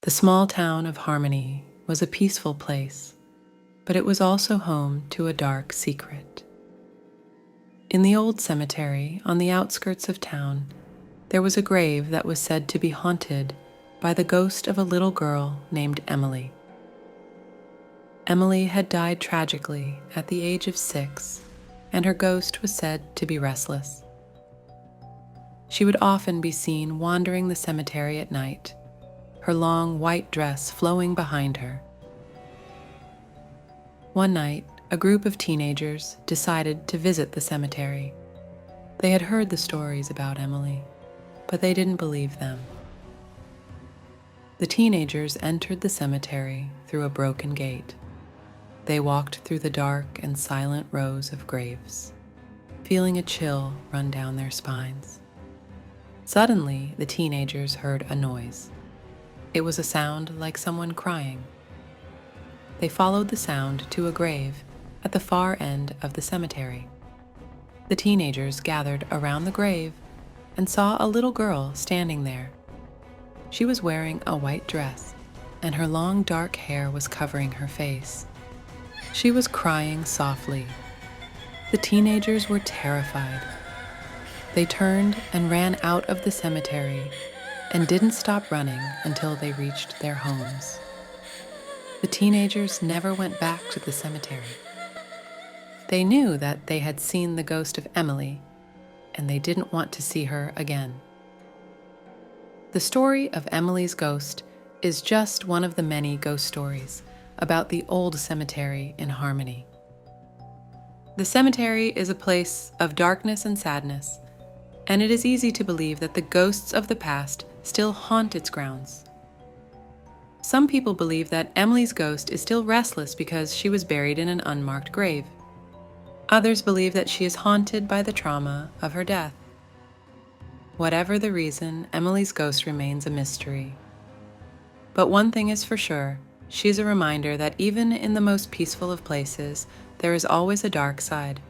The small town of Harmony was a peaceful place, but it was also home to a dark secret. In the old cemetery on the outskirts of town, there was a grave that was said to be haunted by the ghost of a little girl named Emily. Emily had died tragically at the age of 6, and her ghost was said to be restless. She would often be seen wandering the cemetery at night, her long white dress flowing behind her. One night, a group of teenagers decided to visit the cemetery. They had heard the stories about Emily, but they didn't believe them. The teenagers entered the cemetery through a broken gate. They walked through the dark and silent rows of graves, feeling a chill run down their spines. Suddenly, the teenagers heard a noise. It was a sound like someone crying. They followed the sound to a grave at the far end of the cemetery. The teenagers gathered around the grave and saw a little girl standing there. She was wearing a white dress, and her long dark hair was covering her face. She was crying softly. The teenagers were terrified. They turned and ran out of the cemetery and didn't stop running until they reached their homes. The teenagers never went back to the cemetery. They knew that they had seen the ghost of Emily, and they didn't want to see her again. The story of Emily's ghost is just one of the many ghost stories about the old cemetery in Harmony. The cemetery is a place of darkness and sadness, and it is easy to believe that the ghosts of the past still haunt its grounds. Some people believe that Emily's ghost is still restless because she was buried in an unmarked grave. Others believe that she is haunted by the trauma of her death. Whatever the reason, Emily's ghost remains a mystery. But one thing is for sure, she is a reminder that even in the most peaceful of places, there is always a dark side.